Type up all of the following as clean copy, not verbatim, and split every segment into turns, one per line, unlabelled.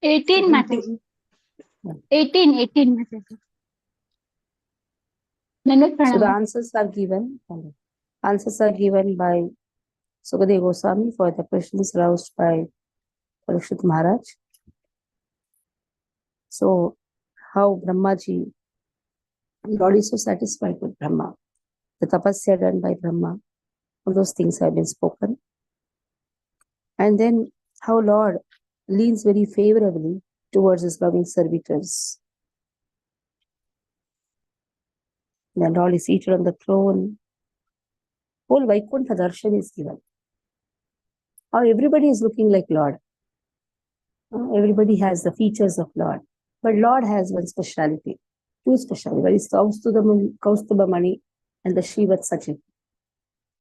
18 messages. 18 messages.
So the answers are given. Answers are given by Sukadeva Goswami for the questions raised by Parikshit Maharaj. So, how Brahmaji, Lord is so satisfied with Brahma. The tapasya done by Brahma, all those things have been spoken. And then how Lord leans very favorably towards his loving servitors. Then Lord is seated on the throne. Whole Vaikuntha darshan is given. How everybody is looking like Lord. Everybody has the features of Lord. But Lord has one speciality, two speciality. One is Kaustubhamani and the Srivatsachit.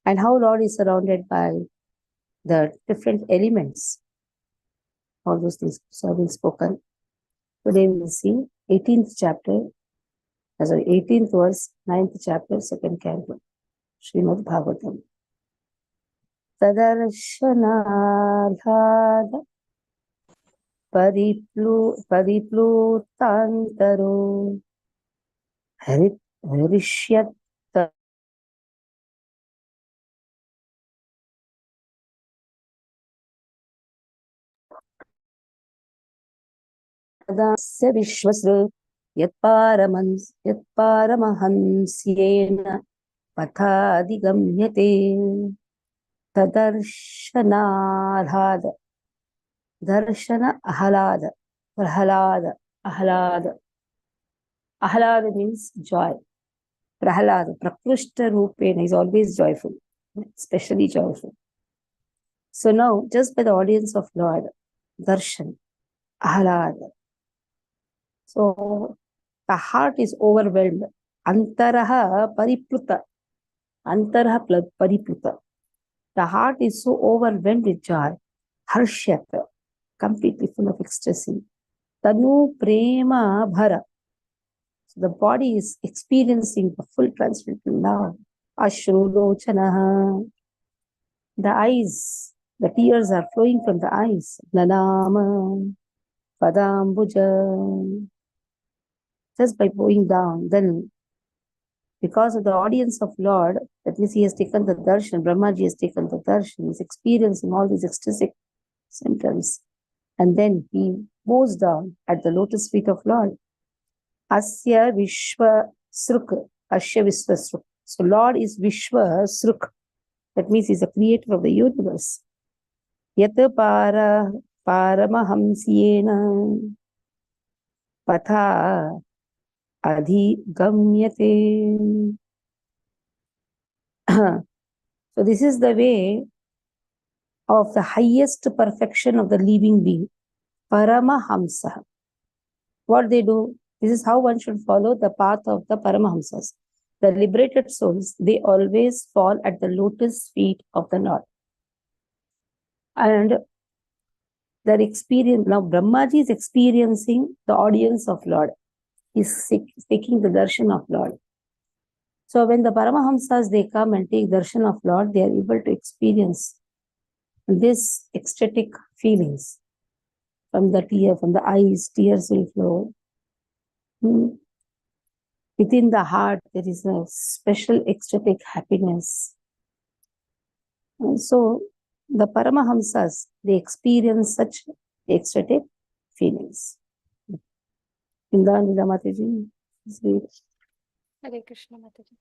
And how Lord is surrounded by the different elements. All those things have been spoken. Today we will see 18th chapter, 18th verse, 9th chapter, 2nd canto, Srimad Bhagavatam. Tadarshanaadhad pariplutantaro harishyat tadasya vishwasru yatparamahansyena pathadigamyate tadarshanaadhad darshana ahalada ahalada means joy. Prahalada prakrishta rupena is always joyful, especially joyful. So now just by the audience of Lord, darshan, ahalada, so the heart is overwhelmed. Antaraha paripluta. The heart is so overwhelmed with joy. Harshyata, completely full of ecstasy. Tanu prema bhara. So the body is experiencing the full transcendental love. Ashru lochanaha. The eyes, the tears are flowing from the eyes. Nanama padambuja. Just by going down, then because of the audience of Lord, that means he has taken the darshan, Brahmaji has taken the darshan, he's experiencing all these ecstatic symptoms. And then he bows down at the lotus feet of Lord. Asya Vishwa Sruk. So Lord is Vishwa Sruk. That means he's the creator of the universe. Yata paramahamsyena patha adhigamyate. So this is the way of the highest perfection of the living being. Paramahamsa. What they do, this is how one should follow the path of the Paramahamsas. The liberated souls, they always fall at the lotus feet of the Lord. And their experience, now Brahmaji is experiencing the audience of Lord. He's taking the darshan of Lord. So when the Paramahamsas, they come and take darshan of Lord, they are able to experience this ecstatic feelings. From the eyes, tears will flow. Within the heart, there is a special ecstatic happiness. And so the Paramahamsas, they experience such ecstatic feelings. Indranila Mataji,
Hare Krishna Mataji.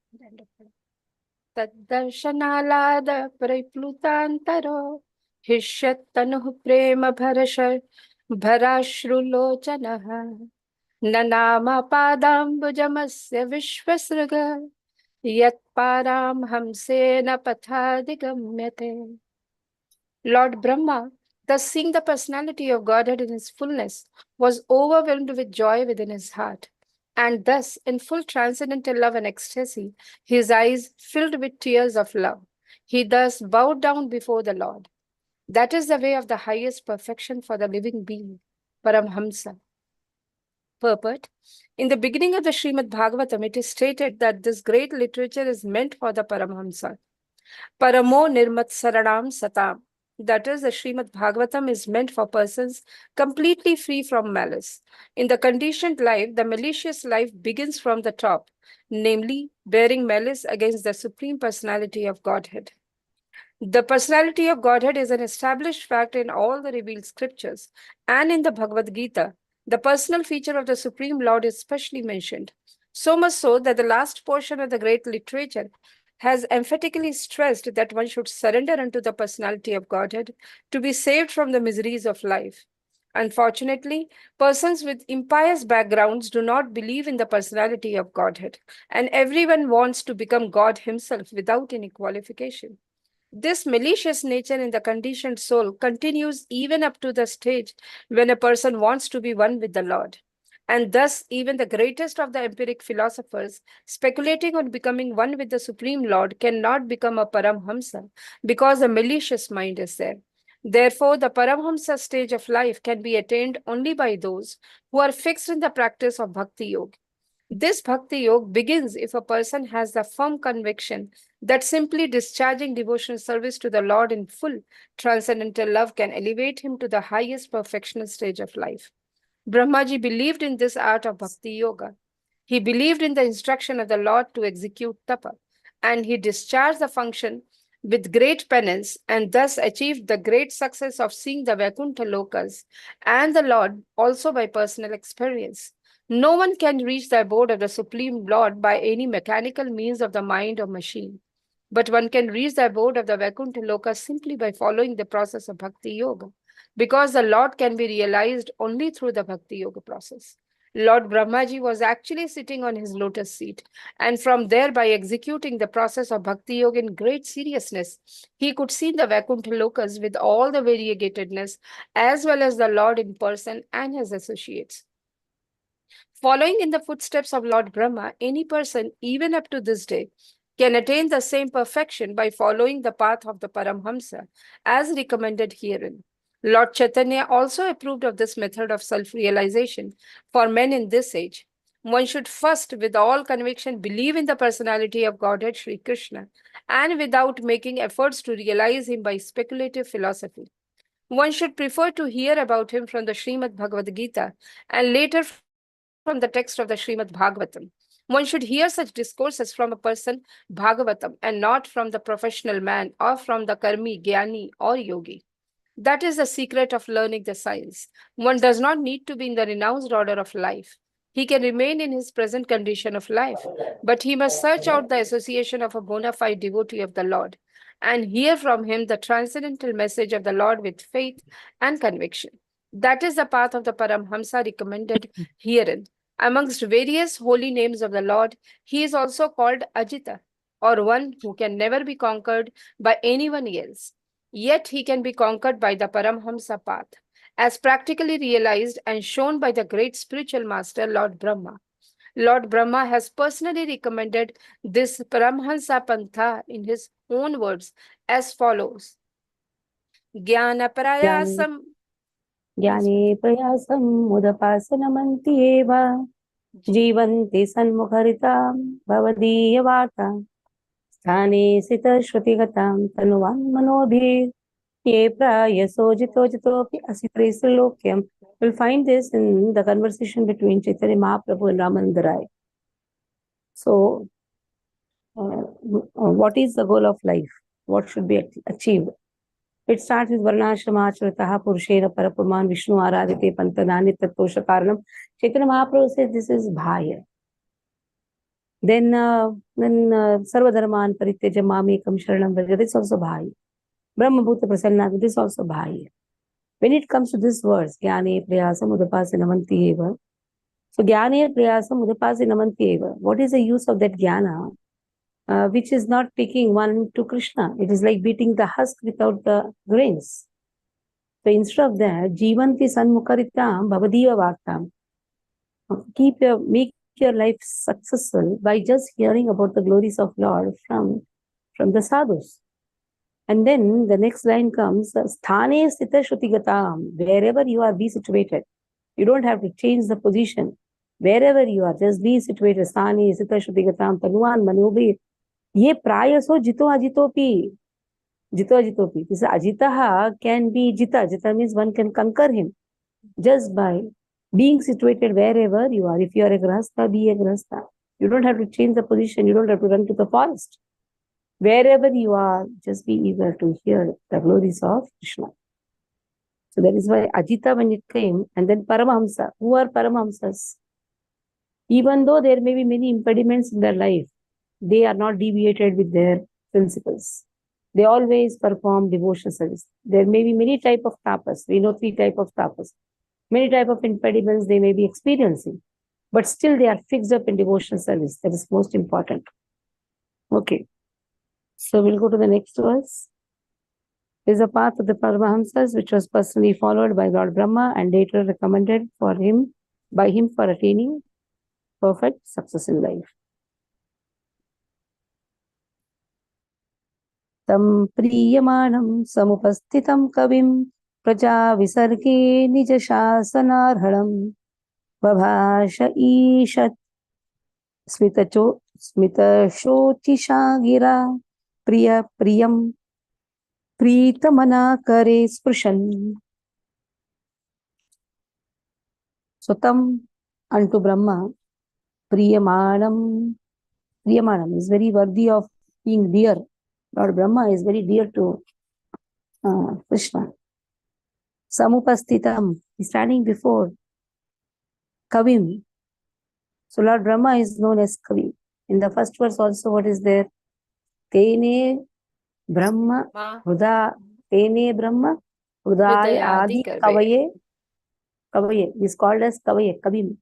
Taddarshanalada pariplutantaro hishyat tanuh prema bharashrulochanaha nanama padambujamasya vishvasruga yat param hamsena pathadigamyate. Lord Brahma, thus seeing the personality of Godhead in his fullness, was overwhelmed with joy within his heart. And thus, in full transcendental love and ecstasy, his eyes filled with tears of love. He thus bowed down before the Lord. That is the way of the highest perfection for the living being, Paramhamsa. Purport. In the beginning of the Srimad Bhagavatam, it is stated that this great literature is meant for the Paramhamsa. Paramo nirmat saranam satam. That is, the Srimad Bhagavatam is meant for persons completely free from malice. In the conditioned life, the malicious life begins from the top, namely, bearing malice against the Supreme Personality of Godhead. The personality of Godhead is an established fact in all the revealed scriptures, and in the Bhagavad Gita, the personal feature of the Supreme Lord is specially mentioned. So much so that the last portion of the great literature has emphatically stressed that one should surrender unto the personality of Godhead to be saved from the miseries of life. Unfortunately, persons with impious backgrounds do not believe in the personality of Godhead, and everyone wants to become God himself without any qualification. This malicious nature in the conditioned soul continues even up to the stage when a person wants to be one with the Lord. And thus, even the greatest of the empiric philosophers, speculating on becoming one with the Supreme Lord, cannot become a Paramhamsa because a malicious mind is there. Therefore, the Paramhamsa stage of life can be attained only by those who are fixed in the practice of Bhakti Yoga. This Bhakti Yoga begins if a person has the firm conviction that simply discharging devotional service to the Lord in full transcendental love can elevate him to the highest perfectional stage of life. Brahmaji believed in this art of Bhakti Yoga. He believed in the instruction of the Lord to execute tapa, and he discharged the function with great penance and thus achieved the great success of seeing the Vaikuntha Lokas and the Lord also by personal experience. No one can reach the abode of the Supreme Lord by any mechanical means of the mind or machine. But one can reach the abode of the Vaikuntha Loka simply by following the process of Bhakti Yoga, because the Lord can be realized only through the Bhakti Yoga process. Lord Brahmaji was actually sitting on his lotus seat, and from there, by executing the process of Bhakti Yoga in great seriousness, he could see the Vaikuntha Lokas with all the variegatedness, as well as the Lord in person and his associates. Following in the footsteps of Lord Brahma, any person, even up to this day, can attain the same perfection by following the path of the Paramhamsa, as recommended herein. Lord Chaitanya also approved of this method of self-realization for men in this age. One should first, with all conviction, believe in the personality of Godhead Sri Krishna, and without making efforts to realize him by speculative philosophy. One should prefer to hear about him from the Srimad Bhagavad Gita and later from the text of the Srimad Bhagavatam. One should hear such discourses from a person Bhagavatam and not from the professional man or from the karmi, jnani or yogi. That is the secret of learning the science. One does not need to be in the renounced order of life. He can remain in his present condition of life, but he must search out the association of a bona fide devotee of the Lord and hear from him the transcendental message of the Lord with faith and conviction. That is the path of the Paramhamsa recommended herein. Amongst various holy names of the Lord, he is also called Ajita, or one who can never be conquered by anyone else. Yet he can be conquered by the Paramhamsa path, as practically realized and shown by the great spiritual master, Lord Brahma. Lord Brahma has personally recommended this Paramhamsa Pantha in his own words as follows. Jnana Prayasam.
ज्ञाने प्रयासं मुदपासनमन्ति एव जीवन्ति सन्मुखरितां भवदीयवार्तां स्थाने स्थितश्रुतिगतां तनुवान् मनोभिः ये प्रायसो जितो जितोऽपि असित्रेसलोक्यम्. We'll find this in the conversation between Chaitanya Mahaprabhu and Ramananda Rai. So, what is the goal of life? What should be achieved? It starts with Varnashramacharitah Purushena Parapuman Vishnu Aradite Pantanani Tattosha Karanam. Chaitanya Mahaprabhu says this is Bhaya. Then Sarvadharman Parityaja Mamekam Sharanam Vraja, this is also Bhaya. Brahma Bhuta Prasanna, this is also Bhaya. When it comes to this verse, Jnane Prayasam Udapasinamanti Eva. So Jnane Prayasam Udapasinamanti Eva. What is the use of that Jnana? Which is not taking one to Krishna. It is like beating the husk without the grains. So instead of that, Jivanti Sanmukaritam Bhavadiva Vartam. Make your life successful by just hearing about the glories of Lord from the sadhus. And then the next line comes, Sthane Sthita Shrutigatam. Wherever you are, be situated. You don't have to change the position. Wherever you are, just be situated. Sthane Sthita Shrutigatam Tanuan Manubhi. Ye prayaso jito ajitopi. Jito Jitopi. This Ajitaha can be Jita. Jita means one can conquer him just by being situated wherever you are. If you are a Grahastha, be a Grahastha. You don't have to change the position. You don't have to run to the forest. Wherever you are, just be eager to hear the glories of Krishna. So that is why Ajita, when it came, and then Paramahamsa. Who are Paramahamsas? Even though there may be many impediments in their life, they are not deviated with their principles. They always perform devotional service. There may be many type of tapas. We know 3 type of tapas. Many type of impediments they may be experiencing, but still they are fixed up in devotional service. That is most important. Okay. So we'll go to the next verse. Is a path of the Paramahamsas which was personally followed by Lord Brahma and later recommended by him for attaining perfect success in life. Tam priyamanam samupastitam kavim praja visarge nija shasanarharam babhasha ishat smitashochisha gira priyam Pritamana kare sprishan. So tam unto Brahma, Priyamanam. Priyamanam is very worthy of being dear. Lord Brahma is very dear to Krishna. Samupastitam is standing before Kavim. So Lord Brahma is known as Kavi. In the first verse also what is there? Tene Brahma Huda. Tene Brahma Hudaya Adi Kavaye. Kavaye is called as Kavaye, Kavim.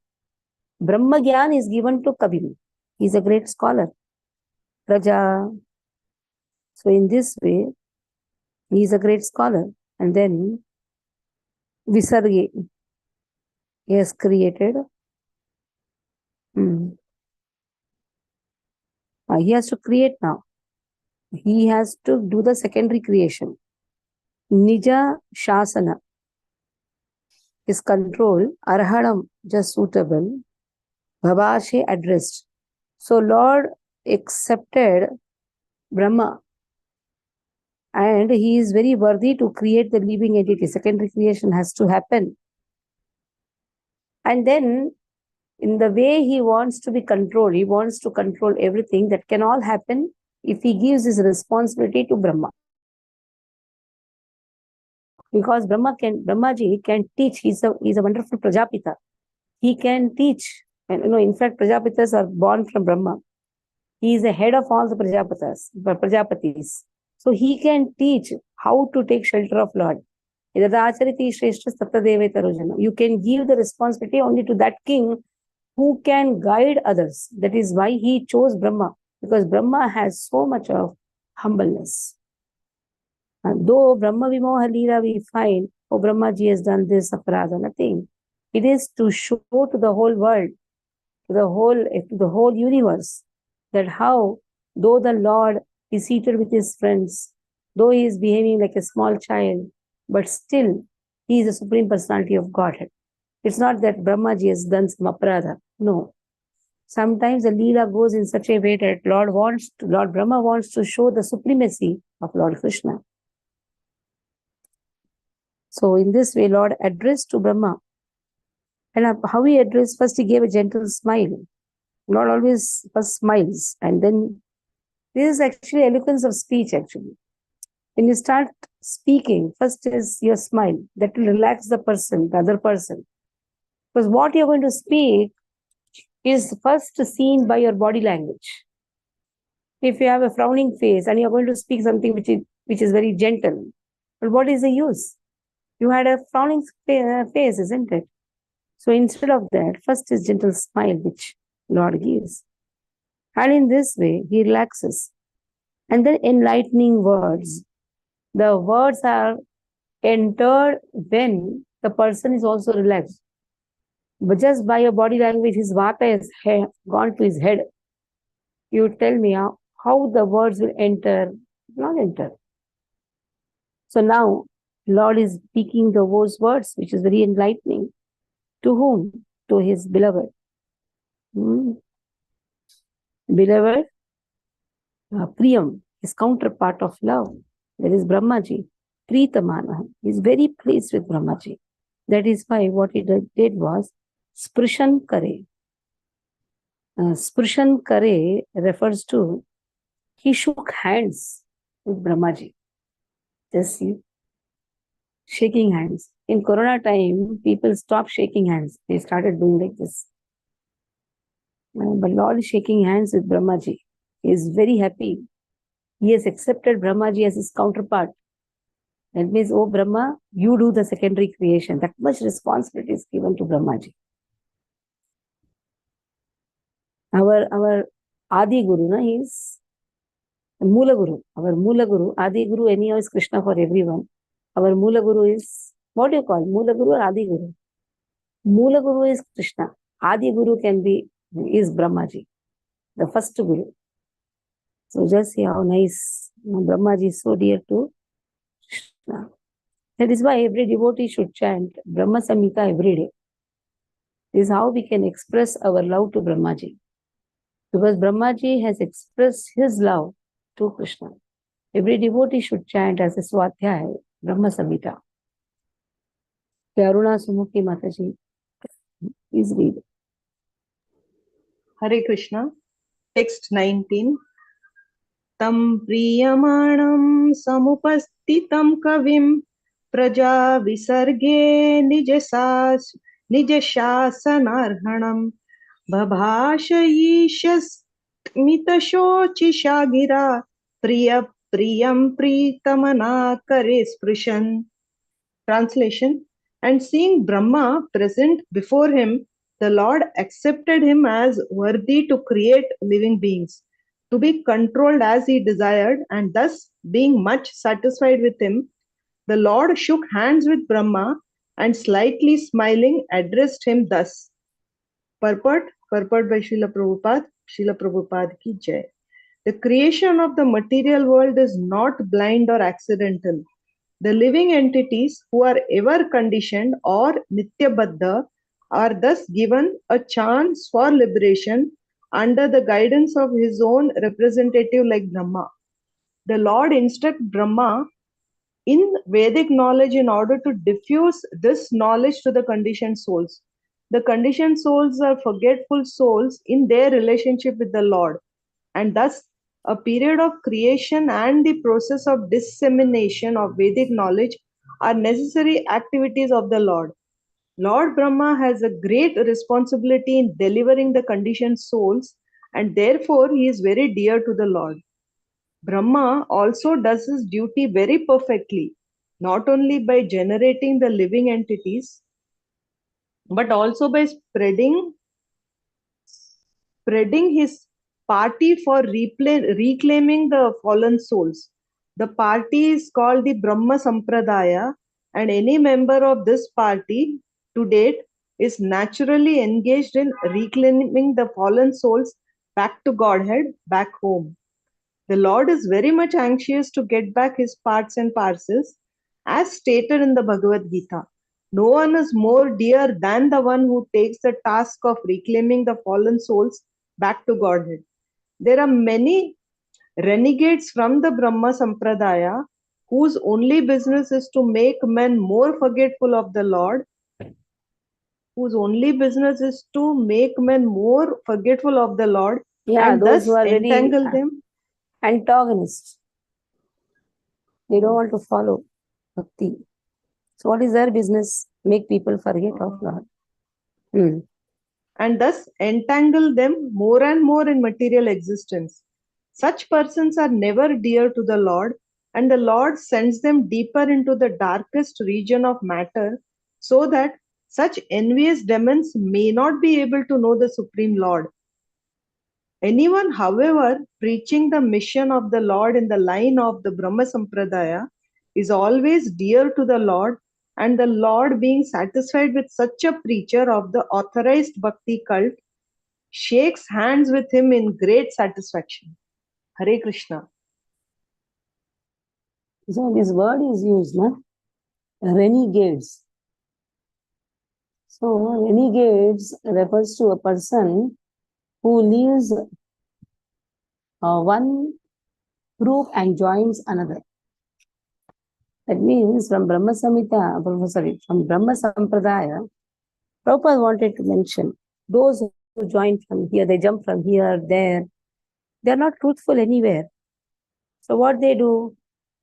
Brahma Gyan is given to Kavim. He is a great scholar. Raja. So in this way, he is a great scholar. And then Visarge. He has created. He has to create now. He has to do the secondary creation. Nija Shasana is control. Arhadam, just suitable. Bhabashe, addressed. So Lord accepted Brahma and he is very worthy to create the living entity. Secondary creation has to happen. And then in the way he wants to be controlled, he wants to control everything. That can all happen if he gives his responsibility to Brahma. Because Brahmaji can teach. He's a wonderful Prajapita. He can teach. And in fact, Prajapitas are born from Brahma. He is the head of all the Prajapatis. So he can teach how to take shelter of Lord. You can give the responsibility only to that king who can guide others. That is why he chose Brahma. Because Brahma has so much of humbleness. And though Brahma Vimoha Leela we find, oh Brahmaji has done this, aparadha, nothing. It is to show to the whole world, to the whole universe, that how, though the Lord is seated with his friends, though he is behaving like a small child, but still he is the Supreme Personality of Godhead. It's not that Brahmaji has done some aparadha. No. Sometimes the Leela goes in such a way that Lord Brahma wants to show the supremacy of Lord Krishna. So in this way, Lord addressed to Brahma. And how he addressed, first he gave a gentle smile. Lord always first smiles. And then this is actually eloquence of speech actually. When you start speaking, first is your smile. That will relax the other person. Because what you're going to speak is first seen by your body language. If you have a frowning face and you're going to speak something which is very gentle, well, what is the use? You had a frowning face, isn't it? So instead of that, first is gentle smile which Lord gives. And in this way, he relaxes. And then enlightening words. The words are entered when the person is also relaxed. But just by your body language, his vata has gone to his head. You tell me how the words will enter, not enter. So now, Lord is speaking those words, which is very enlightening. To whom? To his beloved. Beloved, Priyam, his counterpart of love. There is Brahmaji, Pritamana. He is very pleased with Brahmaji. That is why what he did was Sprishan Kare. Sprishan Kare refers to he shook hands with Brahmaji. Just see, shaking hands. In Corona time, people stopped shaking hands. They started doing like this. But Lord is shaking hands with Brahmaji. He is very happy. He has accepted Brahmaji as his counterpart. That means, oh Brahma, you do the secondary creation. That much responsibility is given to Brahmaji. Our Adi Guru, he is Mula Guru. Our Mula Guru, Adi Guru anyhow is Krishna for everyone. Our Mula Guru is, what do you call Mula Guru or Adi Guru? Mula Guru is Krishna. Adi Guru is Brahmaji, the first Guru. So just see how nice Brahmaji is so dear to Krishna. That is why every devotee should chant Brahma Samhita every day. This is how we can express our love to Brahmaji. Because Brahmaji has expressed his love to Krishna. Every devotee should chant as a Swadhyaya, Brahma Samhita. Aruna Sumukhi Mataji, please read.
Hare Krishna. Text 19. Tam priyamanam samupastitam kavim praja visarge nijashasanarhanam bhabhashayishasmitashocishagira priyam pritamana kare sprishan. Translation. And seeing Brahma present before him, the Lord accepted him as worthy to create living beings, to be controlled as he desired, and thus, being much satisfied with him, the Lord shook hands with Brahma and slightly smiling addressed him thus. Purport by Srila Prabhupada ki jai. The creation of the material world is not blind or accidental. The living entities who are ever conditioned or Nityabadha are thus given a chance for liberation under the guidance of his own representative like Brahma. The Lord instructs Brahma in Vedic knowledge in order to diffuse this knowledge to the conditioned souls. The conditioned souls are forgetful souls in their relationship with the Lord, and thus a period of creation and the process of dissemination of Vedic knowledge are necessary activities of the Lord. Lord Brahma has a great responsibility in delivering the conditioned souls, and therefore he is very dear to the Lord. Brahma also does his duty very perfectly, not only by generating the living entities, but also by spreading his party for reclaiming the fallen souls. The party is called the Brahma Sampradaya, and any member of this party to date is naturally engaged in reclaiming the fallen souls back to Godhead, back home. The Lord is very much anxious to get back his parts and parcels, as stated in the Bhagavad Gita. No one is more dear than the one who takes the task of reclaiming the fallen souls back to Godhead. There are many renegades from the Brahma Sampradaya whose only business is to make men more forgetful of the Lord,
Yeah,
and
those
thus
who are very
entangle them.
antagonists. They don't want to follow Bhakti. So what is their business? Make people forget of Lord.
And thus entangle them more and more in material existence. Such persons are never dear to the Lord, and the Lord sends them deeper into the darkest region of matter, so that such envious demons may not be able to know the Supreme Lord. Anyone, however, preaching the mission of the Lord in the line of the Brahma Sampradaya is always dear to the Lord, and the Lord, being satisfied with such a preacher of the authorized Bhakti cult, shakes hands with him in great satisfaction. Hare Krishna.
So this word is used, na? Renegades. So renegades refers to a person who leaves one group and joins another. That means from Brahma Samhita, from Brahma Sampradaya, Prabhupada wanted to mention those who join from here, they jump from here, there. They are not truthful anywhere. So what they do?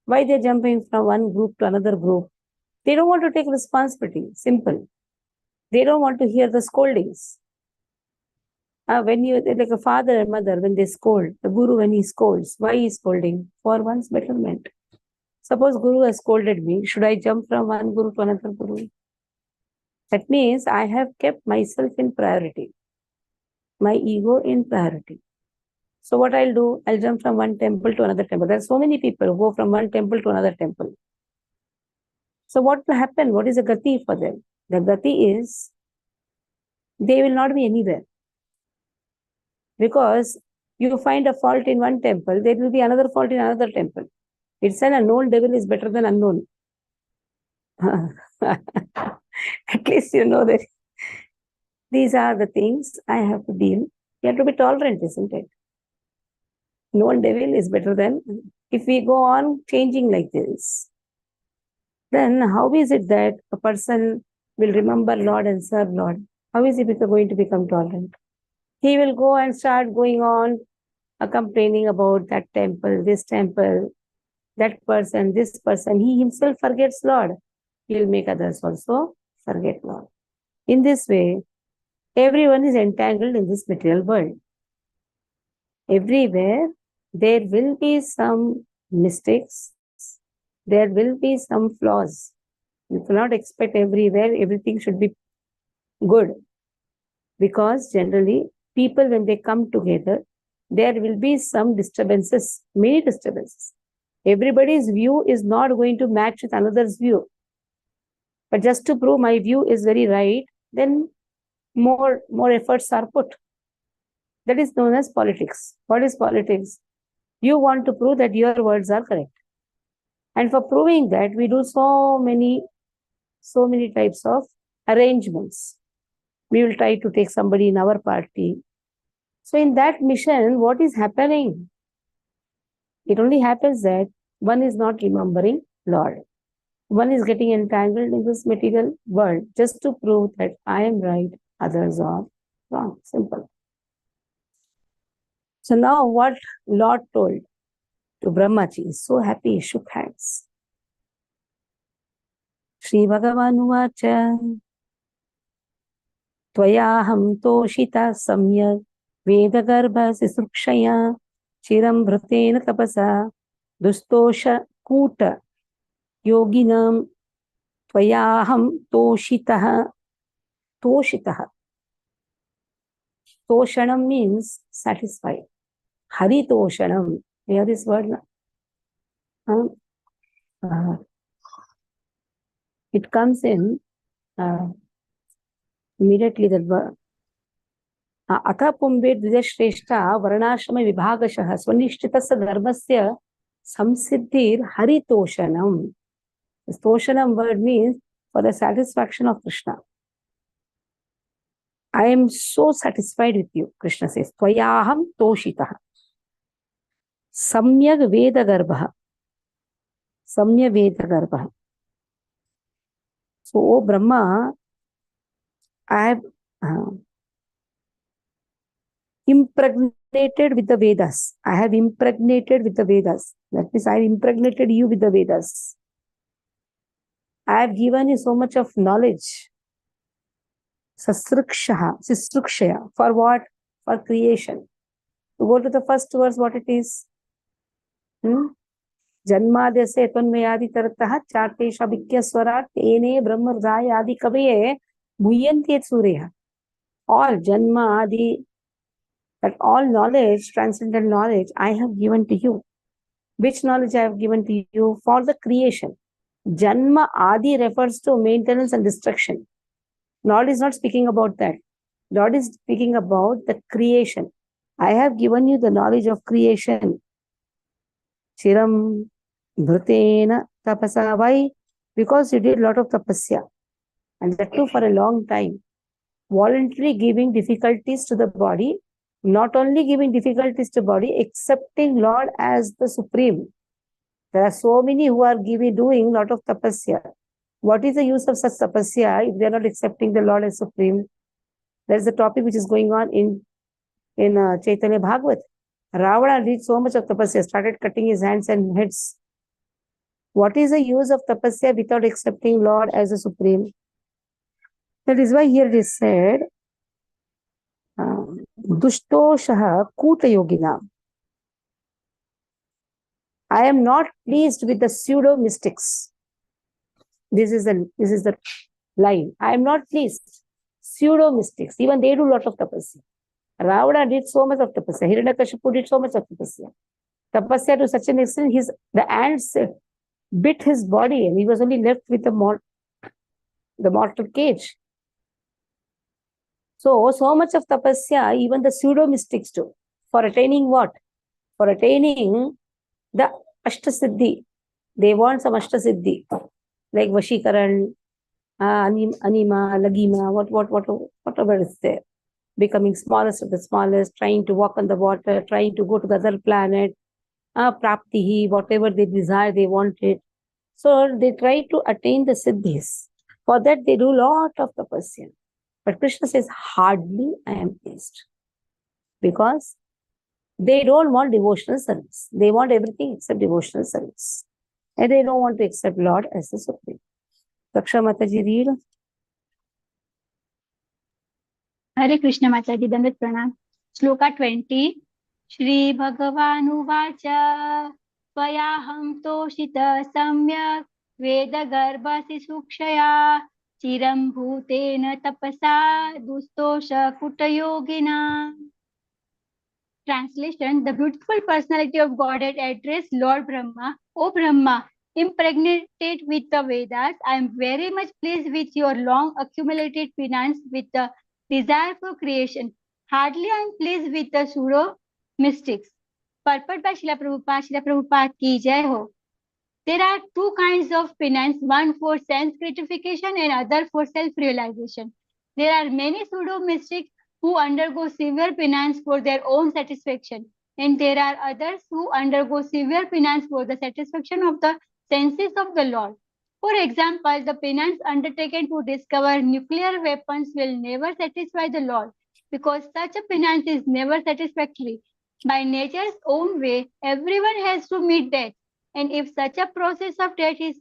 Why they're jumping from one group to another group? They don't want to take responsibility. Simple. They don't want to hear the scoldings. When you, like a father and mother, when they scold, the guru when he scolds, why he is scolding? For one's betterment. Suppose guru has scolded me, should I jump from one guru to another guru? That means I have kept myself in priority, my ego in priority. So what I'll do, I'll jump from one temple to another temple. There are so many people who go from one temple to another temple. So what will happen? What is the gati for them? The gati is, they will not be anywhere. Because you find a fault in one temple, there will be another fault in another temple. It's an unknown devil is better than unknown. At least you know that these are the things I have to deal. You have to be tolerant, isn't it? Known devil is better than, if we go on changing like this, then how is it that a person will remember Lord and serve Lord? How is he going to become tolerant? He will go and start going on complaining about that temple, this temple, that person, this person. He himself forgets Lord. He will make others also forget Lord. In this way, everyone is entangled in this material world. Everywhere, there will be some mistakes. There will be some flaws. You cannot expect everywhere everything should be good. Because generally, people, when they come together, there will be some disturbances, many disturbances. Everybody's view is not going to match with another's view. But just to prove my view is very right, then more efforts are put. That is known as politics. What is politics? You want to prove that your words are correct. And for proving that, we do so many types of arrangements. We will try to take somebody in our party. So in that mission, what is happening? It only happens that one is not remembering Lord. One is getting entangled in this material world just to prove that I am right, others are wrong. Simple. So now what Lord told to Brahmaji is so happy, he shook hands. Shri Bhagavan Uvacha Tvayaham Toshita Samyak Vedagarbha Sisrukshaya Chiram Bhratena Tapasa Dustosha Kuta Yoginam Tvayaham Toshitaha. Toshanam means satisfied. Hari Toshanam. You hear this word? It comes in immediately that word. Atha Pumbet Dvijashreshta Varnashrama Vibhagashaha Swanishthitasya Dharmasya Samsiddhir Hari Toshanam. This Toshanam word means for the satisfaction of Krishna. I am so satisfied with you, Krishna says. Tvayaham Toshitaha. Samyak Vedagarbha. Samya Vedagarbha. So, O Brahma, I have impregnated with the Vedas. I have impregnated with the Vedas. That means I have impregnated you with the Vedas. I have given you so much of knowledge. Sisrukshaya. For what? For creation. To go to the first verse, what it is? Janmadesya tanmayadi tarataha chartesha bhikya swara tene brahmardaya adi kaviye muyanti et surya. All janma adi, that all knowledge, transcendental knowledge, I have given to you. Which knowledge I have given to you? For the creation. Janma adi refers to maintenance and destruction. Lord is not speaking about that. Lord is speaking about the creation. I have given you the knowledge of creation. Chiram bhrutena tapasa. Why? Because you did a lot of tapasya. And that too for a long time. Voluntarily giving difficulties to the body. Not only giving difficulties to body, accepting Lord as the Supreme. There are so many who are doing lot of tapasya. What is the use of such tapasya if they are not accepting the Lord as supreme? There is a topic which is going on in Chaitanya Bhagavat. Ravana did so much of tapasya, started cutting his hands and heads. What is the use of tapasya without accepting Lord as the supreme? That is why here it is said, Dushtoshaha Kuta Yogina. I am not pleased with the pseudo mystics. This is the line. I am not pleased. Pseudo mystics. Even they do a lot of tapasya. Ravana did so much of tapasya. Hiranyakashipu did so much of tapasya. Tapasya to such an extent, the ants bit his body and he was only left with the mortal cage. So much of tapasya, even the pseudo mystics do. For attaining what? For attaining the Ashtasiddhi. They want some Ashtasiddhi. Like Vashikaran, Anima, Lagima, whatever is there. Becoming smallest of the smallest, trying to walk on the water, trying to go to the other planet, Praptihi, whatever they desire, they want it. So they try to attain the Siddhis. For that they do lot of tapasya. But Krishna says, hardly I am pleased. Because they don't want devotional service. They want everything except devotional service. And they don't want to accept Lord as the Supreme. Raksha Mataji, read.
Hare Krishna Mataji, Dandat Pranam. Shloka 20. Shri Bhagavanuvacha Tvayaham Toshita Samyak Veda Garbhasi Sukshaya Chiram Bhutena Tapasa Dustosha Kutayogina. Translation: The beautiful personality of Godhead addressed Lord Brahma. O Brahma, impregnated with the Vedas, I am very much pleased with your long accumulated finance with the desire for creation. Hardly I am pleased with the pseudo mystics. Purport by Srila Prabhupada. Srila Prabhupada ki jai ho. There are two kinds of penance, one for sense gratification and other for self-realization. There are many pseudo mystics who undergo severe penance for their own satisfaction, and there are others who undergo severe penance for the satisfaction of the senses of the Lord. For example, the penance undertaken to discover nuclear weapons will never satisfy the Lord, because such a penance is never satisfactory. By nature's own way, everyone has to meet death, and if such a process of death is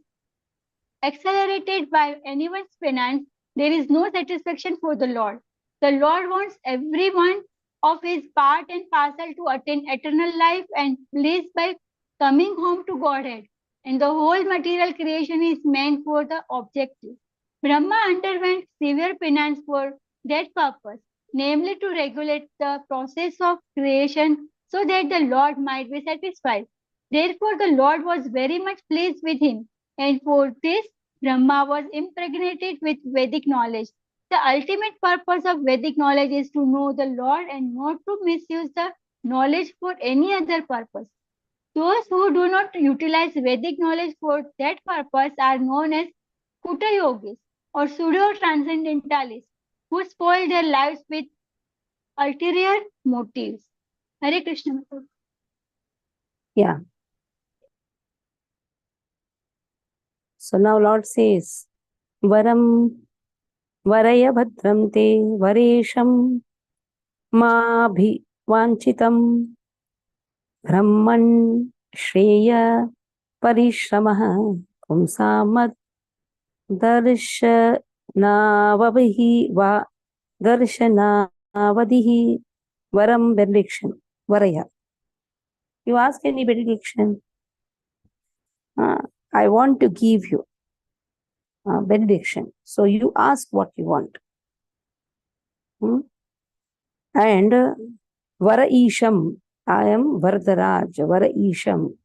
accelerated by anyone's penance, there is no satisfaction for the Lord. The Lord wants everyone of his part and parcel to attain eternal life and bliss by coming home to Godhead. And the whole material creation is meant for the objective. Brahma underwent severe penance for that purpose, namely to regulate the process of creation so that the Lord might be satisfied. Therefore, the Lord was very much pleased with him, and for this, Brahma was impregnated with Vedic knowledge. The ultimate purpose of Vedic knowledge is to know the Lord and not to misuse the knowledge for any other purpose. Those who do not utilize Vedic knowledge for that purpose are known as Kuta Yogis or pseudo transcendentalists who spoil their lives with ulterior motives. Hare Krishna.
Yeah. So now Lord says, Varam Varaya Bhadram Te Varesham Mabhi Vanchitam Brahman Shreya Parishramah Kumsamad Darshanavavihi Va Darshanavadihi Varam benediction. Varaya. You ask any benediction. I want to give you benediction. So you ask what you want. And Vara Isham, I am Varadaraj, Vara Isham.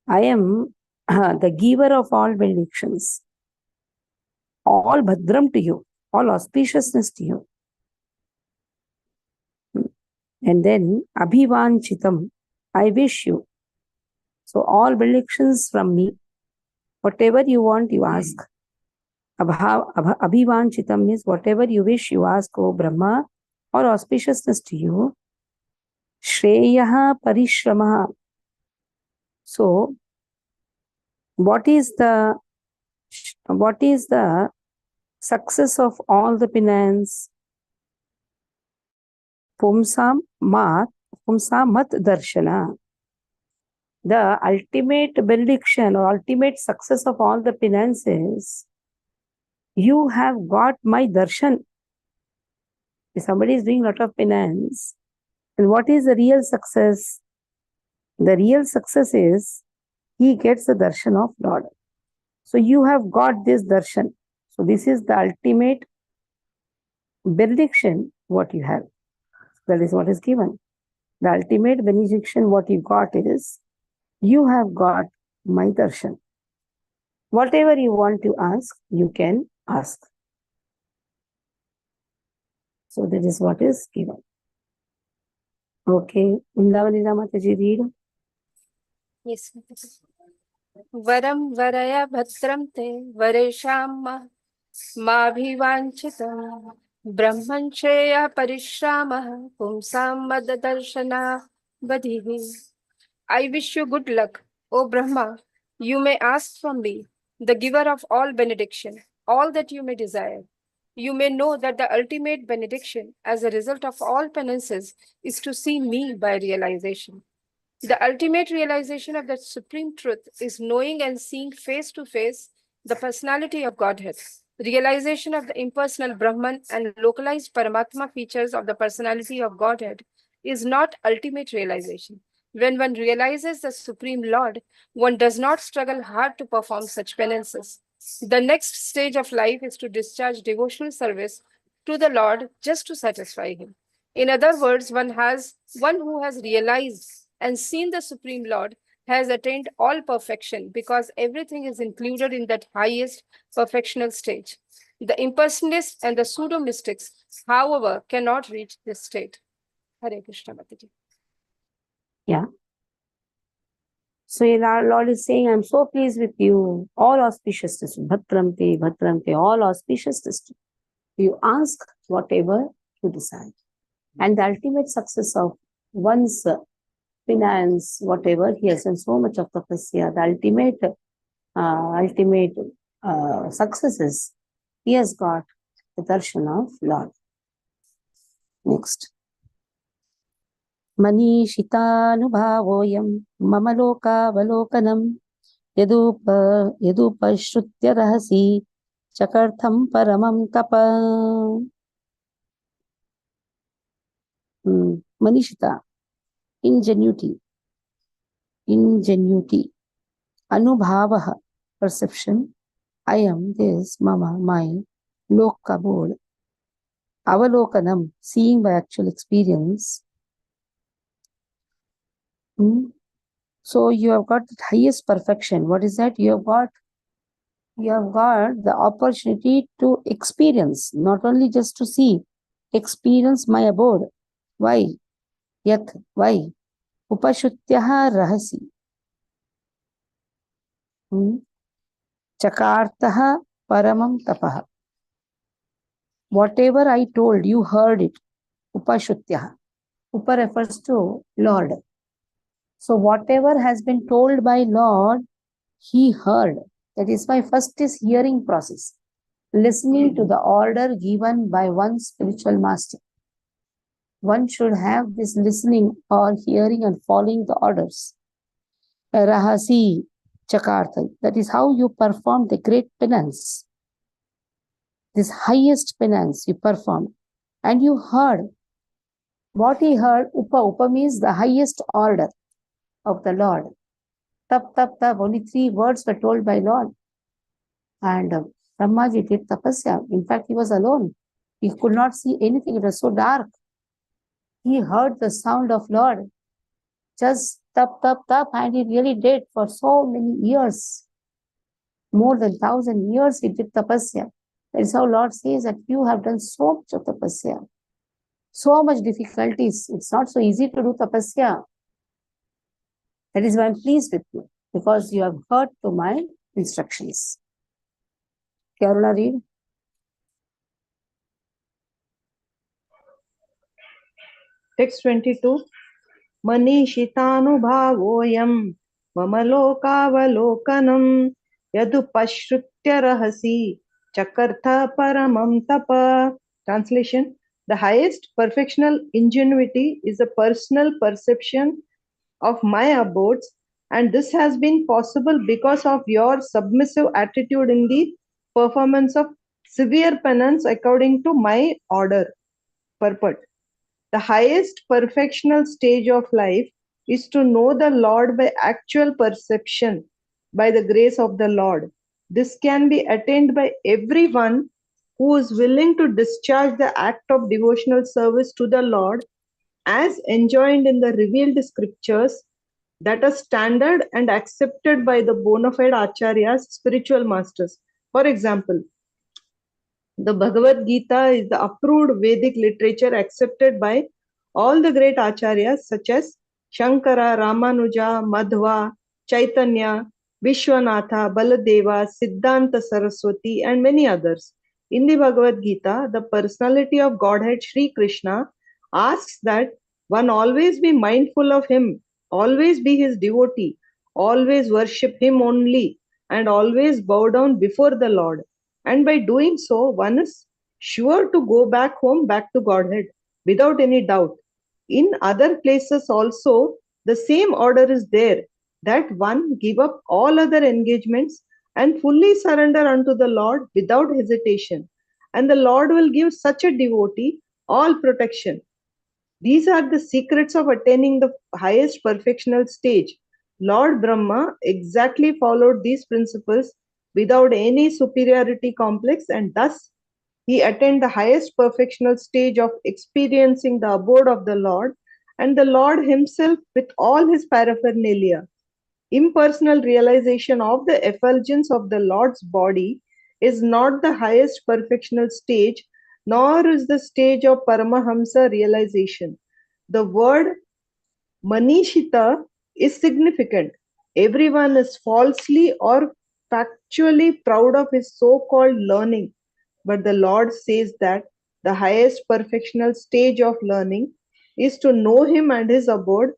I am the giver of all benedictions. All Bhadram to you, all auspiciousness to you. And then Abhivanchitam, I wish you. So all benedictions from me. Whatever you want, you ask. Abhivanchitam means whatever you wish, you ask, O Brahma, or auspiciousness to you. Shreyaha Parishramah. So, what is the success of all the penance? Pumsam mat darshana. The ultimate benediction or ultimate success of all the penances, you have got my darshan. If somebody is doing a lot of penance, and what is the real success? The real success is he gets the darshan of Lord. So you have got this darshan. So this is the ultimate benediction what you have. That is what is given. The ultimate benediction what you got is, you have got my darshan. Whatever you want to ask, you can ask. So that is what is given. Okay. Vrindavanida Mataji, read.
Yes. Varam varaya bhatram te varesham माभिवाञ्छितं ब्रह्मञ्चेय परिश्रामः पुंसां मददर्शना बधिः. I wish you good luck, O Brahma. You may ask from me, the giver of all benediction, all that you may desire. You may know that the ultimate benediction, as a result of all penances, is to see me by realization. The ultimate realization of that supreme truth is knowing and seeing face to face the personality of Godhead. Realization of the impersonal Brahman and localized Paramatma features of the personality of Godhead is not ultimate realization. When one realizes the Supreme Lord, one does not struggle hard to perform such penances. The next stage of life is to discharge devotional service to the Lord just to satisfy Him. In other words, one who has realized and seen the Supreme Lord has attained all perfection, because everything is included in that highest perfectional stage. The impersonalists and the pseudo-mystics, however, cannot reach this state. Hare Krishna Mataji.
Yeah. So our Lord is saying, I'm so pleased with you. All auspicious destiny. Bhatramte, all auspicious destiny. You ask whatever you decide. And the ultimate success of one's finance, whatever, he has done so much of tapasya. The ultimate success is, he has got the darshan of Lord. Next. Manishitanuභavoyam mama lokavalokanam yadupashrutya rahasi chakartham paramam tapa. Manishita, ingenuity, anubhavaha, perception, I am this, mama, my, loka, board, avalokanam, seeing by actual experience. So you have got the highest perfection. What is that? You have got the opportunity to experience, not only just to see, experience my abode. Why? Yat, why? Upashutyaha rahasi. Chakartaha paramam tapaha. Whatever I told, you heard it. Upashutyaha. Upa refers to Lord. So whatever has been told by Lord, he heard. That is why first is hearing process. Listening to the order given by one spiritual master. One should have this listening or hearing and following the orders. Rahasi chakarta. That is how you perform the great penance. This highest penance you performed. And you heard. What he heard, Upa means the highest order of the Lord. Tap. Only 3 words were told by Lord. And Brahmaji did tapasya. In fact, he was alone. He could not see anything. It was so dark. He heard the sound of Lord. Just tap. And he really did for so many years. More than 1,000 years he did tapasya. That is how Lord says that you have done so much of tapasya. So much difficulties. It's not so easy to do tapasya. That is why I'm pleased with you. Because you have heard to my instructions. Karuna, read.
Text 22. Manishitanubhavoyam मम लोकावलोकनम् यदुपश्रुत्य रहसि चकर्थ paramam tapa. Translation: the highest perfectional ingenuity is a personal perception of my abodes, and this has been possible because of your submissive attitude in the performance of severe penance according to my order. Purport: the highest perfectional stage of life is to know the Lord by actual perception, by the grace of the Lord. This can be attained by everyone who is willing to discharge the act of devotional service to the Lord as enjoined in the revealed scriptures, that are standard and accepted by the bona fide acharyas, spiritual masters. For example, the Bhagavad Gita is the approved Vedic literature accepted by all the great acharyas such as Shankara, Ramanuja, Madhva, Chaitanya, Vishwanatha, Baladeva, Siddhanta Saraswati, and many others. In the Bhagavad Gita, the personality of Godhead Sri Krishna asks that one always be mindful of him, always be his devotee, always worship him only, and always bow down before the Lord. And by doing so, one is sure to go back home, back to Godhead, without any doubt. In other places also, the same order is there, that one give up all other engagements and fully surrender unto the Lord without hesitation. And the Lord will give such a devotee all protection. These are the secrets of attaining the highest perfectional stage. Lord Brahma exactly followed these principles without any superiority complex, and thus he attained the highest perfectional stage of experiencing the abode of the Lord and the Lord himself with all his paraphernalia. Impersonal realization of the effulgence of the Lord's body is not the highest perfectional stage, nor is the stage of Paramahamsa realization. The word Manishita is significant. Everyone is falsely or factually proud of his so-called learning, but the Lord says that the highest perfectional stage of learning is to know him and his abode,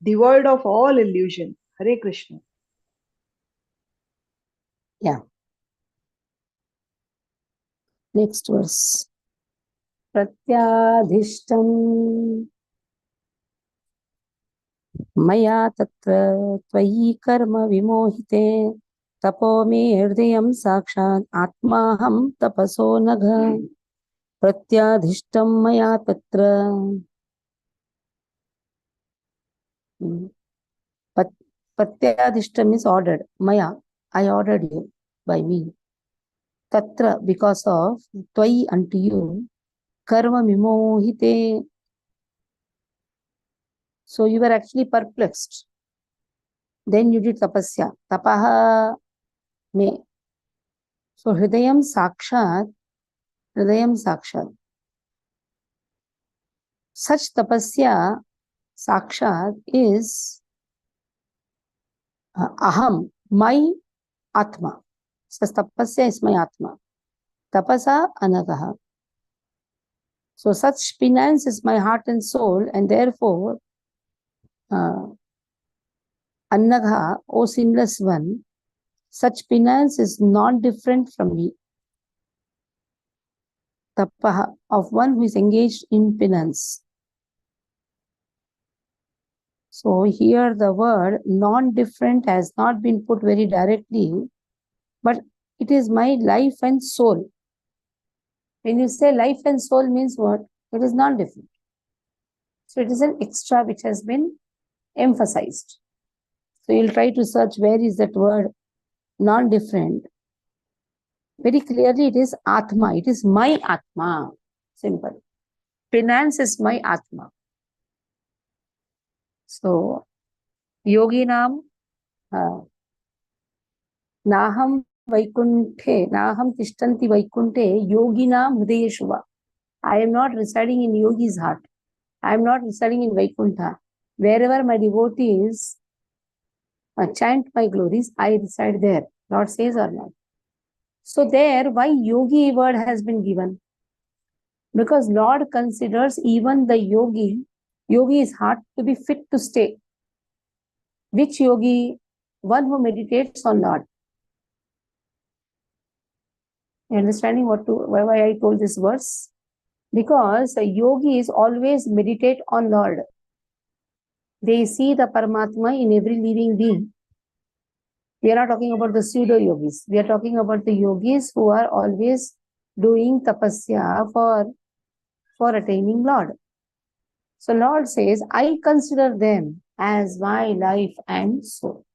devoid of all illusion. Hare Krishna.
Yeah. Next verse. Pratyadhishtam maya tatra tvayi karma vimohite tapo me hridayam sakshat atmaham tapaso nagha pratyadhishtam maya tatra. Pratyadhishtam is ordered. Maya, I ordered you by me. Tatra, because of tvayi, unto you, karma vimohite. So you were actually perplexed. Then you did tapasya. Tapaha me. So hridayam sakshat. Such tapasya sakshat is aham, my atma. Such tapasya is my atma. Tapasa anagaha. So such penance is my heart and soul, and therefore Annagha, O sinless one, such penance is not different from me. Tapaha, of one who is engaged in penance. So here the word non-different has not been put very directly, but it is my life and soul. When you say life and soul means what? It is not different. So it is an extra which has been emphasized. So you'll try to search where is that word non-different. Very clearly it is Atma. It is my Atma. Simple. Penance is my Atma. So, Yoginam Naham Vaikunthe, Naham Tishtanti Vaikunte, Yoginam Hridayeshuva. I am not residing in Yogi's heart. I am not residing in Vaikuntha. Wherever my devotees chant my glories, I reside there. Lord says or not. So there, why yogi word has been given? Because Lord considers even the yogi's heart to be fit to stay. Which yogi? one who meditates on Lord. You understanding why I told this verse? Because the yogis always meditate on Lord. They see the Paramatma in every living being. We are not talking about the pseudo yogis. We are talking about the yogis who are always doing tapasya for attaining Lord. So Lord says, I consider them as my life and soul.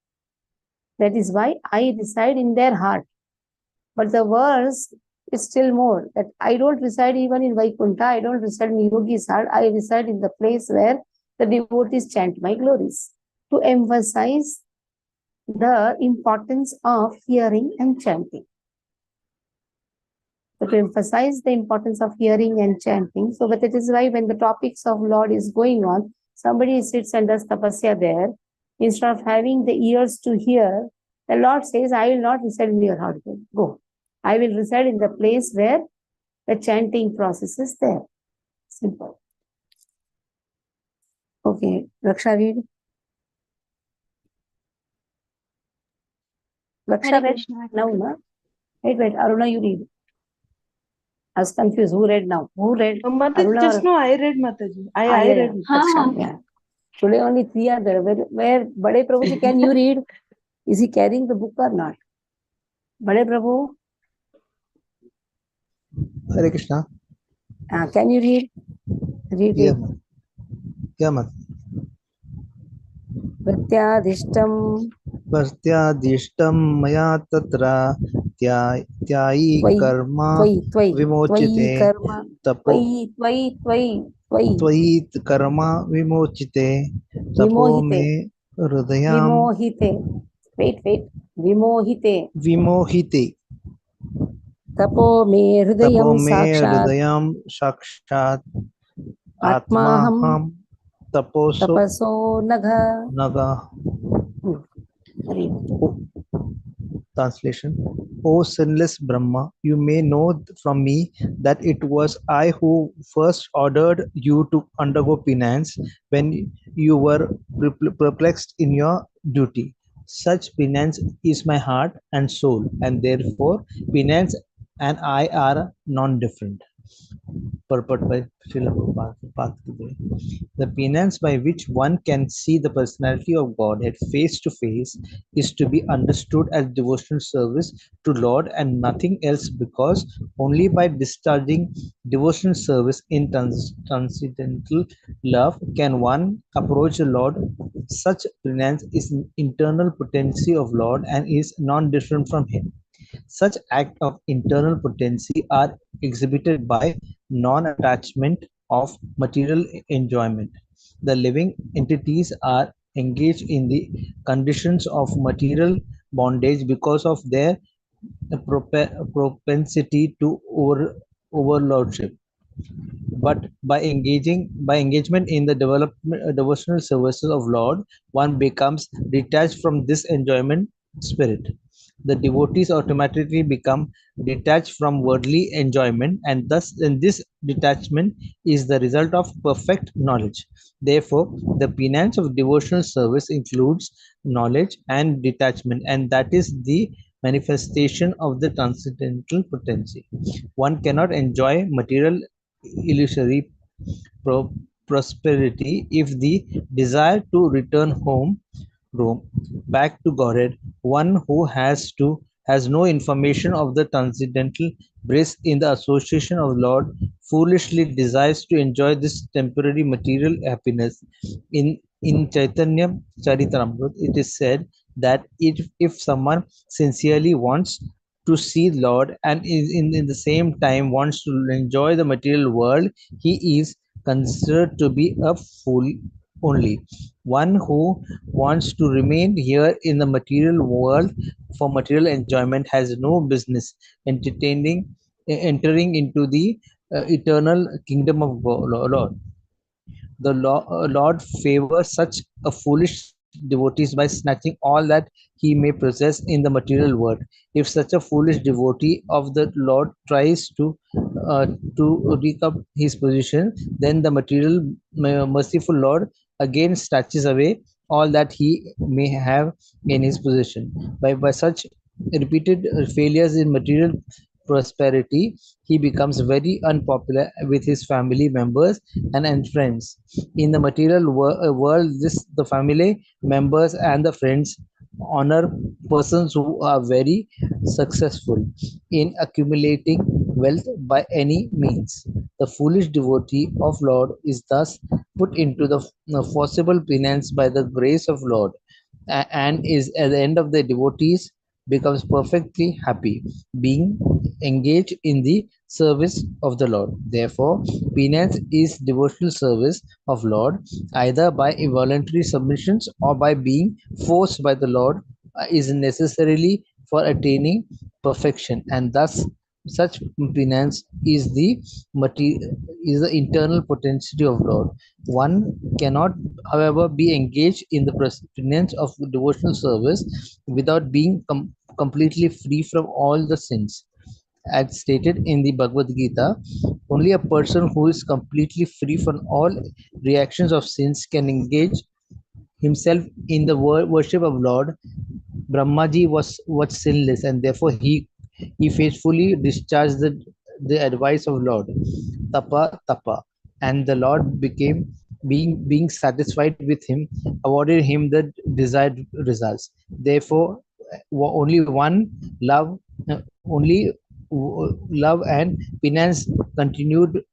That is why I reside in their heart. But the verse is still more, that I don't reside even in Vaikuntha, I don't reside in yogi's heart, I reside in the place where the devotees chant my glories. To emphasize the importance of hearing and chanting. So to emphasize the importance of hearing and chanting, so that it is why when the topics of Lord is going on, somebody sits and does tapasya there, instead of having the ears to hear, the Lord says, I will not reside in your heart. Go. I will reside in the place where the chanting process is there. Simple. Okay, Raksha, read. Raksha
Hare
read
Krishna.
now, na? Wait, Aruna, you read. I was confused. Who read now? Who read?
Mataji,
Aruna
just
or
now I read Mataji. I
yeah,
read.
Raksha, yeah. Today only 3 are there. Where Bade Prabhuji, can you read? Is he carrying the book or not? Bade Prabhu,
Hare Krishna.
can you read? Read it.
Yeah, mat.
Pratyadhishtam
प्रत्यादिष्टं मया तत्र त्यायी कर्म विमोचिते तपो त्वयि कर्म विमोचिते तपो मे हृदयं विमोहिते
तपो मे
हृदयं साक्षात् आत्माहं तपसो नघ. Translation. O sinless Brahma, you may know from me that it was I who first ordered you to undergo penance when you were perplexed in your duty. Such penance is my heart and soul, and therefore penance and I are non-different. Purport by Srila Prabhupada, Bhakti. The penance by which one can see the personality of Godhead face to face is to be understood as devotional service to Lord and nothing else, because only by discharging devotional service in transcendental love can one approach the Lord. Such penance is an internal potency of Lord and is non-different from Him. Such acts of internal potency are exhibited by non-attachment of material enjoyment. The living entities are engaged in the conditions of material bondage because of their propensity to overlordship. But by engagement in the devotional services of Lord, one becomes detached from this enjoyment spirit. The devotees automatically become detached from worldly enjoyment, and thus in this detachment is the result of perfect knowledge. Therefore, the penance of devotional service includes knowledge and detachment, and that is the manifestation of the transcendental potency. One cannot enjoy material illusory pro- prosperity if the desire to return home Rome back to Godhead, one who has no information of the transcendental bliss in the association of Lord foolishly desires to enjoy this temporary material happiness. In Chaitanya Charitamrita, it is said that if someone sincerely wants to see Lord and is in the same time wants to enjoy the material world, he is considered to be a fool only. One who wants to remain here in the material world for material enjoyment has no business entering into the eternal kingdom of Lord. The Lord favors such a foolish devotees by snatching all that he may possess in the material world. If such a foolish devotee of the Lord tries to recap his position, then the material merciful Lord again snatches away all that he may have in his possession. By such repeated failures in material prosperity, he becomes very unpopular with his family members and friends. In the material world, the family members and the friends honor persons who are very successful in accumulating wealth by any means. The foolish devotee of Lord is thus put into the forcible penance by the grace of Lord, and is at the end of the devotees becomes perfectly happy, being engaged in the service of the Lord. Therefore, penance is devotional service of Lord, either by involuntary submissions or by being forced by the Lord, is necessarily for attaining perfection, and thus such penance is the is the internal potentiality of Lord. One cannot, however, be engaged in the penance of devotional service without being completely free from all the sins. As stated in the Bhagavad Gita, only a person who is completely free from all reactions of sins can engage himself in the worship of Lord. Brahmaji was sinless, and therefore he faithfully discharged the advice of Lord. Tapa tapa, and the Lord became being satisfied with him, awarded him the desired results. Therefore, only one love, only love and penance continued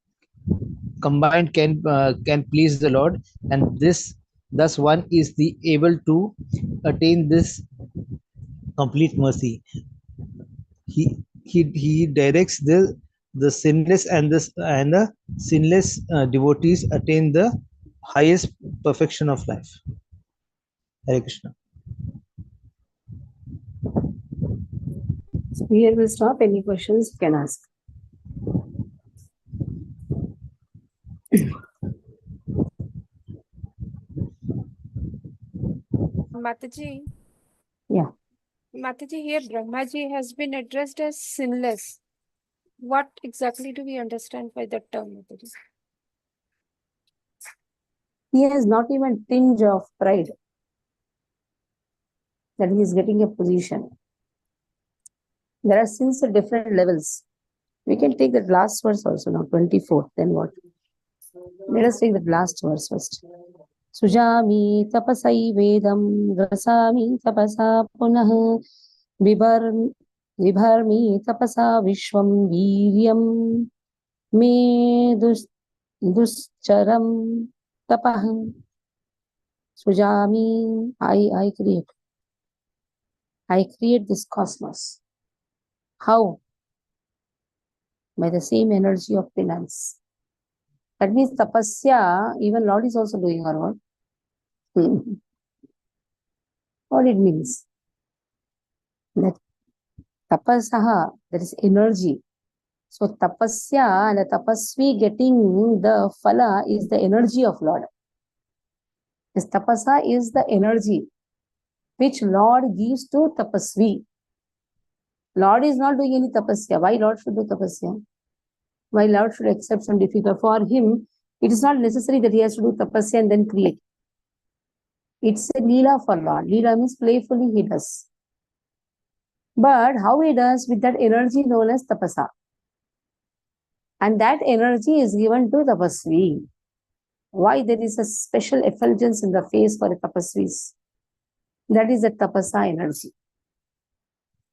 combined can please the Lord, and this thus one is the able to attain this complete mercy. He directs the sinless and the sinless devotees attain the highest perfection of life. Hare Krishna.
So here we'll stop. Any questions you can ask.
Mataji.
Yeah.
Mataji, here Brahmaji has been addressed as sinless. What exactly do we understand by that term, Mataji?
He has not even tinge of pride that he is getting a position. There are sins at different levels. We can take that last verse also now, 24. Then what? Let us take that last verse first. Sujami tapasai vedam rasami tapasa punah vibharmi tapasa vishwam viryam me duscharam tapah. Sujami, I create this cosmos. How? By the same energy of penance. That means tapasya, even Lord is also doing our work. What it means? That tapasaha, that is energy. So tapasya and the tapasvi getting the phala is the energy of Lord. This tapasa is the energy which Lord gives to tapasvi. Lord is not doing any tapasya. Why Lord should do tapasya? Why Lord should accept some difficult? For him, it is not necessary that he has to do tapasya and then create. It's a leela for Lord. Leela means playfully he does. But how he does with that energy known as tapasa. And that energy is given to tapasvi. Why there is a special effulgence in the face for the tapasvis? That is the tapasa energy.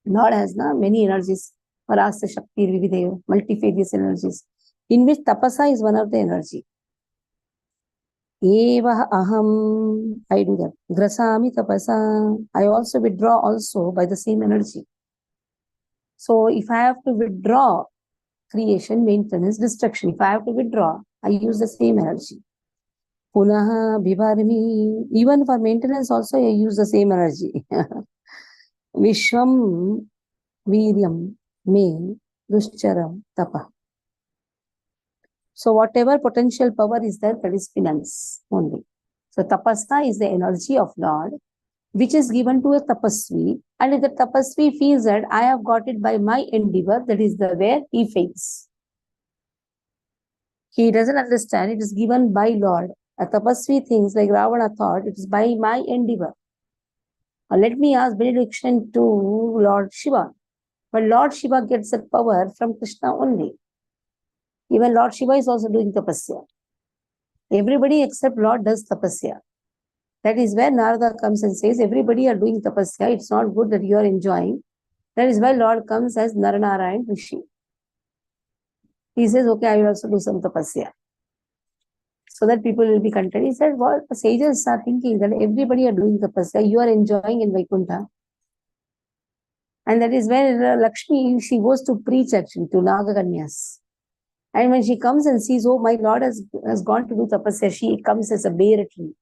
Lord has many energies. Parasa Shakti, Vividev, multifarious energies, in which tapasa is one of the energy. Eva aham, I do that. Grasami tapasa, I also withdraw also by the same energy. So if I have to withdraw creation, maintenance, destruction, if I have to withdraw, I use the same energy. Punaha, Bhivarmi, even for maintenance also I use the same energy. Vishwam, Viryam, Me, Dushcharam, Tapa. So whatever potential power is there, that is penance only. So tapasa is the energy of Lord, which is given to a tapasvi. And if the tapasvi feels that I have got it by my endeavor, that is the where he fails. He doesn't understand it is given by Lord. A tapasvi thinks like Ravana thought, it is by my endeavor. Let me ask benediction to Lord Shiva. But Lord Shiva gets the power from Krishna only. Even Lord Shiva is also doing tapasya. Everybody except Lord does tapasya. That is where Narada comes and says, everybody are doing tapasya. It's not good that you are enjoying. That is why Lord comes as Naranarayan Rishi. He says, okay, I will also do some tapasya, so that people will be content. He said, what the sages are thinking that everybody are doing tapasya, you are enjoying in Vaikuntha. And that is where Lakshmi, she goes to preach actually to Nagakanyas. And when she comes and sees, oh, my Lord has gone to do tapasya, she comes as a bear tree.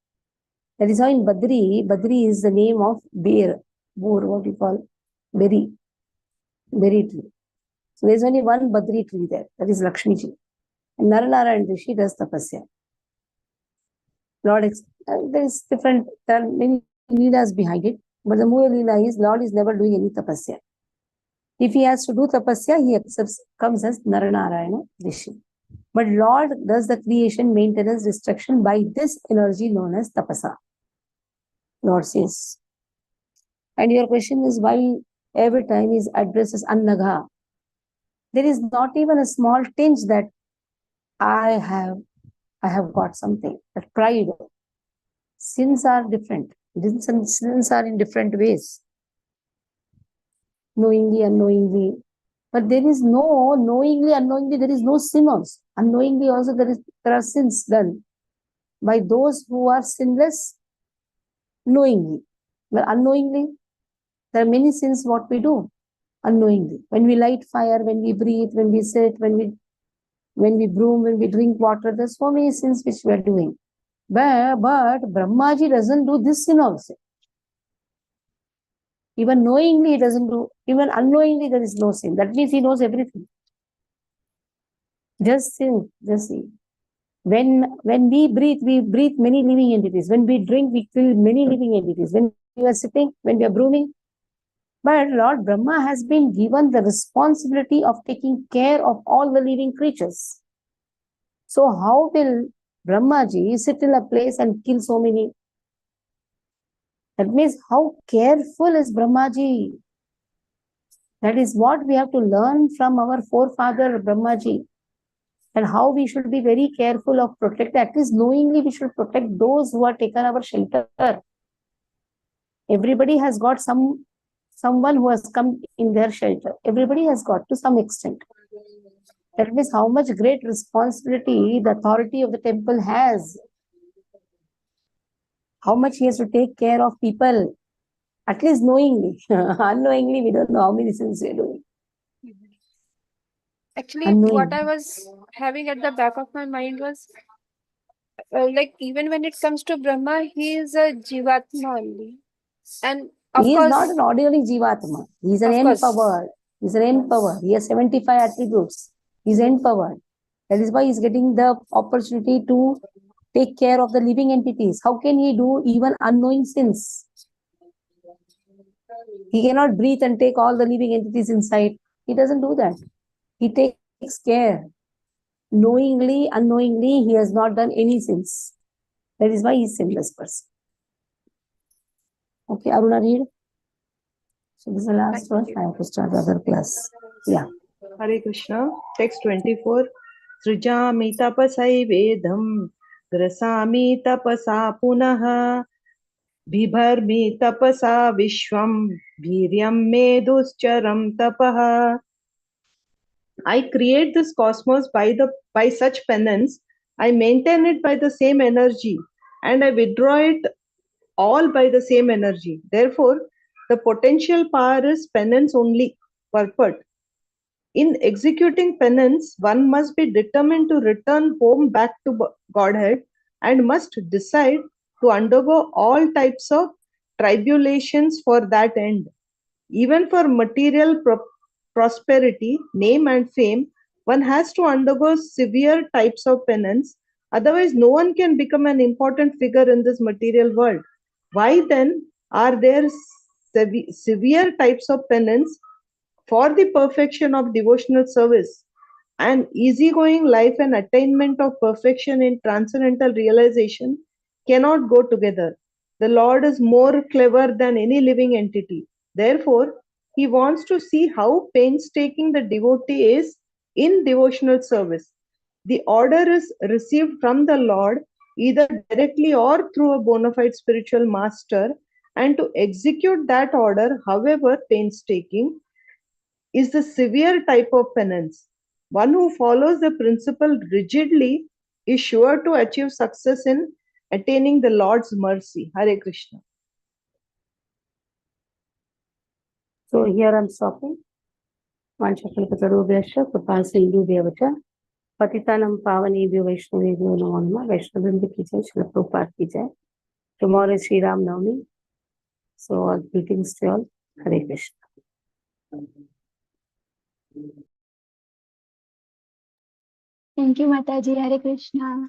That is how in Badri is the name of bear, boar, what you call, berry tree. So there is only one Badri tree there, that is Lakshmi ji. And Naranarayan Rishi does tapasya. Lord, there is different, there are many leelas behind it, but the Mula leela is Lord is never doing any tapasya. If he has to do tapasya, he comes as Naranarayana Rishi. But Lord does the creation, maintenance, destruction by this energy known as tapasa. Lord says. And your question is why every time his address is Annagha. There is not even a small tinge that I have got something. That pride. Sins are different. Sins are in different ways. Knowingly, unknowingly. But there is no knowingly, unknowingly, there is no sin also. Unknowingly also there are sins done by those who are sinless knowingly. But unknowingly, there are many sins what we do unknowingly. When we light fire, when we breathe, when we sit, when we broom, when we drink water, there's so many sins which we are doing. But Brahmaji doesn't do this sin also. Even knowingly he doesn't do, even unknowingly there is no sin. That means he knows everything. Just sin, just see. When we breathe many living entities. When we drink, we kill many living entities. When we are sitting, when we are brooming. But Lord Brahma has been given the responsibility of taking care of all the living creatures. So how will Brahmaji sit in a place and kill so many? That means how careful is Brahmaji. That is what we have to learn from our forefather Brahmaji. And how we should be very careful of protect. At least knowingly we should protect those who are taken our shelter. Everybody has got someone who has come in their shelter. Everybody has got to some extent. That means how much great responsibility the authority of the temple has. How much he has to take care of people. At least knowingly. Unknowingly, we don't know how many sins we are doing.
Actually, what I was having at the back of my mind was like even when it comes to Brahma, he is a Jivatma only. And of
he
course,
is not an ordinary Jivatma. He is an empowered. He is an empowered. He has 75 attributes. He is empowered. That is why he is getting the opportunity to take care of the living entities. How can he do even unknowing sins? He cannot breathe and take all the living entities inside. He doesn't do that. He takes care. Knowingly, unknowingly, he has not done any sins. That is why he is sinless person. Okay, Aruna, read. So this is the last one. I have to start the other class. Yeah.
Hare Krishna. Text 24. Srijami tapasai vedam grasami tapasa punaha bibharmi tapasa vishwam viryam me duscharam tapaha. I create this cosmos by such penance. I maintain it by the same energy, and I withdraw it all by the same energy. Therefore, the potential power is penance only, purport. In executing penance, one must be determined to return home back to Godhead and must decide to undergo all types of tribulations for that end. Even for material prosperity, name and fame, one has to undergo severe types of penance. Otherwise, no one can become an important figure in this material world. Why then are there severe types of penance for the perfection of devotional service? An easygoing life and attainment of perfection in transcendental realization cannot go together. The Lord is more clever than any living entity. Therefore, he wants to see how painstaking the devotee is in devotional service. The order is received from the Lord either directly or through a bona fide spiritual master, and to execute that order, however painstaking, is the severe type of penance. One who follows the principle rigidly is sure to achieve success in attaining the Lord's mercy. Hare Krishna.
So here I'm stopping. Vanchakalpatarubhyascha कृपासिन्धुभ्यश्च पतितानां पावनेभ्यो वैष्णवेभ्यो नमो नमः. वैष्णववृंद की जय, श्रील प्रभुपाद की जय. Tomorrow is Sri Ram Navami. So all greetings to all. Hare Krishna.
Thank you, Mataji. Hare Krishna.